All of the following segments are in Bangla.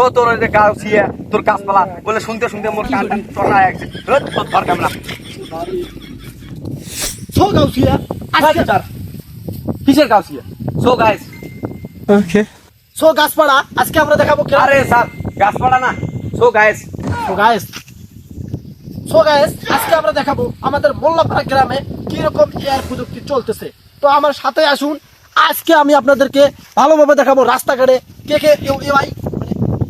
ও তোর ওই যে গাছিয়া তোর গাছপালা বলে শুনতে শুনতে মোর কান টান চড়া আছে তোর ধর ক্যামেরা সো গাউসিয়া আজকে স্যার কিসের গাছিয়া so guys okay so Gachhpara আজকে আমরা দেখাবো আরে স্যার গাছপালা না সো গাইস সো গাইস আজকে আমরা দেখাবো আমাদের মোল্লাপাড়া গ্রামে কি রকম এআই প্রযুক্তি চলতেছে। তো আমার সাথে আসুন, আজকে আমি আপনাদেরকে ভালোভাবে দেখাবো রাস্তাঘাটে কে কে এআই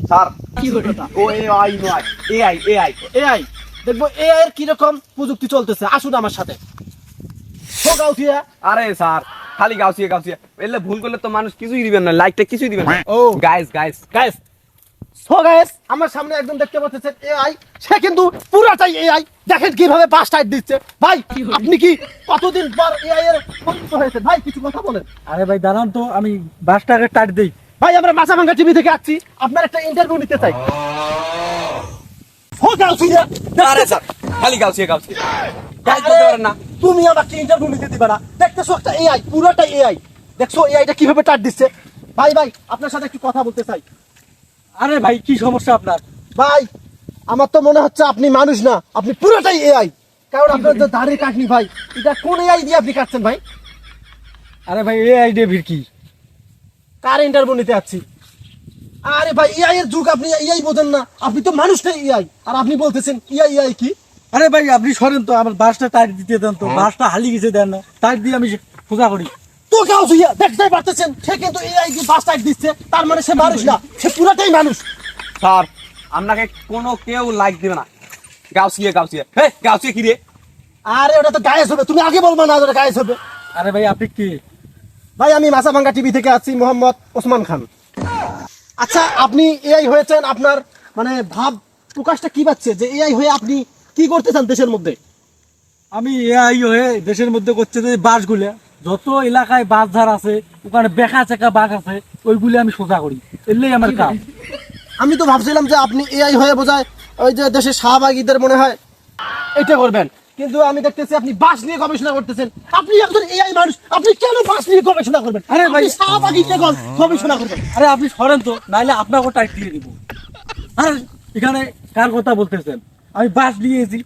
স্যার কি হলো ও এআই নয় এআই এআই এআই দেখবো এআই এর কি রকম প্রযুক্তি চলতেছে। আসুন আমার সাথে। সো গাউসিয়া আরে স্যার খালি গাছিয়া গাছিয়া এলে ভুল করলে তো মানুষ কিছুই দিবেন না লাইকটা কিছুই দিবেন না oh guys guys guys so guys আমার সামনে একদম দেখতে পাচ্ছেন এআই, সে কিন্তু পুরাটাই এআই। দেখেন কিভাবে বাস টাইট দিচ্ছে। ভাই আপনি কি কতদিন পর এআই এর পরিচিত হয়েছে? ভাই কিছু কথা বলেন। আরে ভাই দাঁড়ান তো, আমি বাসটাকে টাইট দেই। ভাই আমরা মাছাভাঙ্গা টিভি থেকে আসছি, আপনার একটা ইন্টারভিউ নিতে চাই। সো গাউসিয়া আরে স্যার খালি গাছিয়া গাছিয়া গাইস বলতে পারেন না তুমি আমাকে ইন্টারভিউ নিতে দিবে না? দেখতেছো একটা এআই, পুরাটাই এআই। দেখছো এআইটা কিভাবে টাইট দিচ্ছে। ভাই ভাই আপনার সাথে একটু কথা বলতে চাই। আরে ভাই কি সমস্যা আপনার? ভাই আমার তো মনে হচ্ছে আপনি মানুষ না, আপনি পুরোটাই এআই। কারণ আপনার যে দাড়ি কাটনি ভাই, এটা কোন এআই দিয়ে আপনি কাটছেন ভাই? আরে ভাই এই আইডিয়া ভিড়কি কার ইন্টারভিউ নিতে যাচ্ছি? আরে ভাই এআই এর যুগ, আপনি এআই বোঝেন না? আপনি তো মানুষটাই এআই, আর আপনি বলতেছেন এআই এআই কি? আরে ভাই আপনি সরেন তো, আমার বাসটা টাইট দিতে দেন তো। বাসটা হালি গেছে দেন না, টাইট দিয়ে আমি সোজা করি। তো কাউ দেখতেই পারতেছেন সে কিন্তু এআই দিয়ে বাস টাইট দিচ্ছে, তার মানে সে মানুষ না, সে পুরোটাই মানুষ। স্যার আপনাকে কোনো কেউ লাইক দিবে না গাছিয়া গাছিয়া হে গাছিয়া কি রে আরে ওটা তো গায়েস হবে, তুমি আগে বলবা না ওটা গায়েস হবে। আরে ভাই আপনি কি? ভাই আমি মাছাভাঙ্গা টিভি থেকে আছি, মোহাম্মদ ওসমান খান। আচ্ছা আপনি এআই হয়েছেন, আপনার মানে ভাব প্রকাশটা কি পাচ্ছে যে এআই হয়ে আপনি কি করতে চান দেশের মধ্যে? আমি এআই হয়ে দেশের মধ্যে করছে যে বাসগুলো, যত এলাকায় বাস ধার আছে ওখানে বেকা চেকা বাঘ আছে, ওইগুলি আমি সোজা করি। এলেই আমার কাজ। আমি তো ভাবছিলাম যে আপনি এআই হয়ে বোঝায় ওই যে দেশের শাহবাগীদের মনে হয় এটা করবেন, কিন্তু আমি দেখতেছি আপনি বাস নিয়ে গবেষণা করতেছেন। আপনি একজন এআই মানুষ, আপনি কেন বাস নিয়ে গবেষণা করবেন? আরে ভাই, আপনি শাহবাগীতে গবেষণা করবেন। আরে আপনি সরেন তো, নাইলে আপনাকেও টাইট দিয়ে দিব। আর এখানে কার কথা বলতেছেন? আমি বাস নিয়েছি,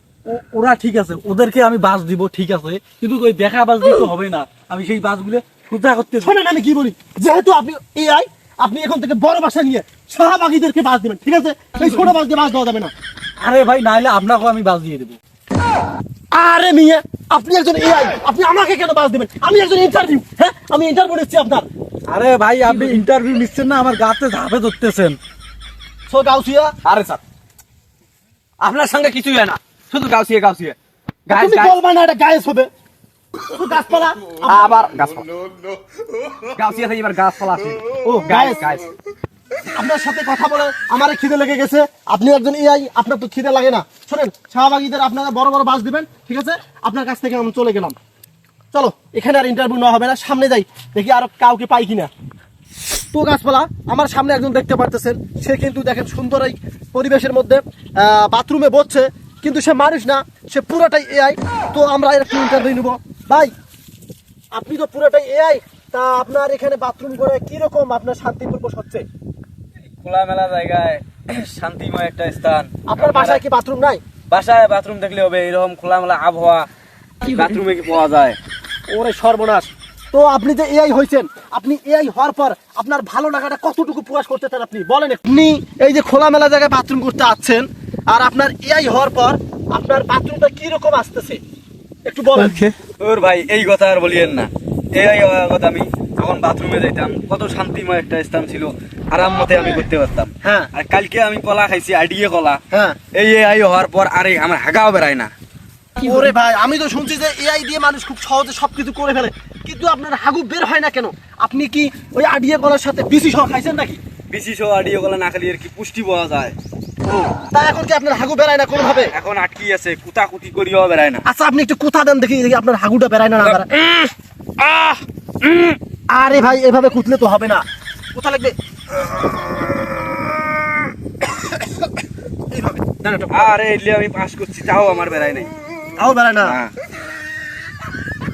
ওরা ঠিক আছে, ওদেরকে আমি বাস দিব ঠিক আছে, কিন্তু ওই দেখা বাস দিতে হবে না। আমি সেই বাসগুলো সোজা করতে। শোনেন আমি কি বলি, যেহেতু আপনি এআই, আপনি এখন থেকে বড় বাসা নিয়ে শাহবাগীদেরকে বাস দিবেন, ঠিক আছে? এই ছোট বাস দিয়ে বাস দেওয়া যাবে না। আরে ভাই নাইলে আপনাকেও আমি বাস দিয়ে দেবো। আরে মিয়া আপনি একজন এআই, আপনি আমাকে কেন বাস দিবেন? আমি একজন ইন্টারভিউ, হ্যাঁ আমি ইন্টারভিউ নিচ্ছি আপনার। আরে ভাই আপনি ইন্টারভিউ নিচ্ছেন না, আমার গাতে ঝাঁপে ধরতেছেন। সো গাউসিয়া আরে স্যার আপনার সঙ্গে কিছুই হয় না শুধু গাছিয়া গাছিয়া গাইস তুমি গাইস বলবা না এটা গায়েস হবে? শুধু গাছপালা আবার গাছপালা গাছিয়া থেকে এবার গাছপালা আছে ও গাইস গায়েস। গাইস আপনার সাথে কথা বলে আমার খিদে লেগে গেছে। আপনি একজন এআই, আপনার তো খিদে লাগে না। শোনেন শাহবাগীদের আপনারা বড় বড় বাস দিবেন, ঠিক আছে? আপনার কাছ থেকে আমি চলে গেলাম। চলো এখানে আর ইন্টারভিউ নেওয়া হবে না, সামনে যাই দেখি আর কাউকে পাই কিনা। তো গাছপালা আমার সামনে একজন দেখতে পারতেছেন, সে কিন্তু দেখেন সুন্দর এই পরিবেশের মধ্যে বাথরুমে বসছে, কিন্তু সে মানুষ না, সে পুরোটাই এআই। তো আমরা একটু ইন্টারভিউ নেবো। ভাই আপনি তো পুরোটাই এআই, তা আপনার এখানে বাথরুম করে কিরকম আপনার শান্তিপূর্ব হচ্ছে? খোলামেলা জায়গায় শান্তিময় একটা স্থান। আপনার বাসায় কি বাথরুম নাই? বাসায় বাথরুম দেখলে হবে? এরকম খোলামেলা আবহাওয়া বাথরুমে কি পাওয়া যায়? ওরে সর্বনাশ। তো আপনি যে এআই হয়েছেন, আপনি এআই হওয়ার পর আপনার ভালো লাগাটা কতটুকু প্রকাশ করতে চান আপনি বলেন। আপনি এই যে খোলামেলা জায়গায় বাথরুম করতে আসছেন, আর আপনার এআই হওয়ার পর আপনার বাথরুমটা কি রকম আসতেছে একটু বলেন। ওর ভাই এই কথা আর বলিয়েন না। এই কথা আমি যখন বাথরুমে যাইতাম কত শান্তিময় একটা স্থান ছিল, আরাম মতে আমি করতে পারতাম। হ্যাঁ আর কালকে আমি কলা খাইছি, আইডিয়ে কলা। হ্যাঁ। এই এআই হওয়ার পর আরে আমার হাগাও বেড়ায় না। ওরে ভাই আমি তো শুনছি যে এআই দিয়ে মানুষ খুব সহজে সবকিছু করে ফেলে, কিন্তু আপনার হাগু বের হয় না কেন? আপনি কি ওই আডিয়ে কলার সাথে বিসি সহ খাইছেন নাকি? বেশি সহ আইডিয়ে কলা না খালি আর কি পুষ্টি পাওয়া যায়। তা এখন কি আপনার হাগু বেরায় না কোনো ভাবে? এখন আটকি আছে, কুতাকুতি করিও বেড়ায় না। আচ্ছা আপনি একটু কোথা দেন দেখি, দেখি আপনার হাগুটা বেরায় না না বেরায়। আরে ভাই এভাবে কুতলে তো হবে না, কোথা লাগবে এইভাবে। আরে এলে আমি পাস করছি, তাও আমার বেড়ায় নাই। তাও বেরায় না। হ্যাঁ।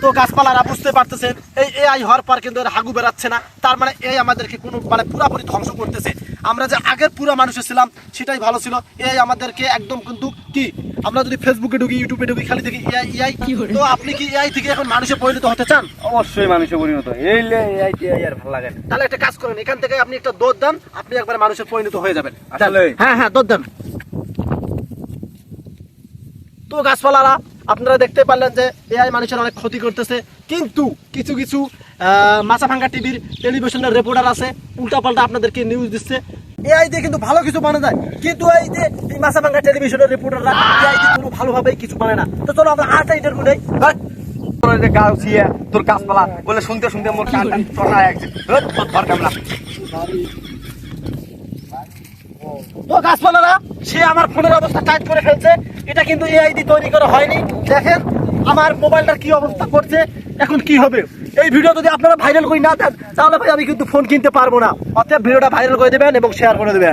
তো গাছপালারা বুঝতে পারতেছেন এই এআই হওয়ার পর কিন্তু এর হাগু বেরাচ্ছে না, তার মানে এই আমাদেরকে কোনো মানে পুরাপুরি ধ্বংস করতেছে। আমরা যে আগের পুরো মানুষ ছিলাম সেটাই ভালো ছিল। এআই আমাদেরকে একদম কিন্তু কি, আমরা যদি ফেসবুকে ঢুকি, ইউটিউবে ঢুকি, খালি দেখি এআই এআই, তো আপনি কি এআই থেকে এখন মানুষে পরিণত হতে চান? অবশ্যই মানুষের পরিণত এই আর ভালো লাগে না। তাহলে একটা কাজ করেন, এখান থেকে আপনি একটা দৌড় দেন, আপনি একবার মানুষের পরিণত হয়ে যাবেন। আসলে? হ্যাঁ হ্যাঁ, দৌড় দেন। তো গাছপালারা আপনারা দেখতে পারলেন যে এআই মানুষের অনেক ক্ষতি করতেছে, কিন্তু কিছু কিছু মাছাভাঙ্গা টিভির টেলিভিশনের রিপোর্টার আছে উল্টাপাল্টা আপনাদেরকে নিউজ দিচ্ছে। এআই দিয়ে কিন্তু ভালো কিছু বানা যায়, কিন্তু এই যে এই মাছাভাঙ্গা টেলিভিশনের রিপোর্টাররা এআই দিয়ে কোনো ভালোভাবেই কিছু বানায় না। তো চলো আমরা আরেকটা ইন্টারভিউ নেই। তোর এই যে গাউসিয়া, তোর গাছপালা বলে শুনতে শুনতে মোর কান টান চড়া একছে। ধর কামলা। তো গাছপালারা সে আমার ফোনের অবস্থা টাইট করে ফেলছে, এটা কিন্তু এআই দিয়ে তৈরি করা হয়নি। দেখেন আমার মোবাইলটার কি অবস্থা করছে, এখন কি হবে। এই ভিডিও যদি আপনারা ভাইরাল করে না দেন তাহলে ভাই আমি কিন্তু ফোন কিনতে পারবো না। অতএব ভিডিওটা ভাইরাল করে দেবেন এবং শেয়ার করে দেবেন।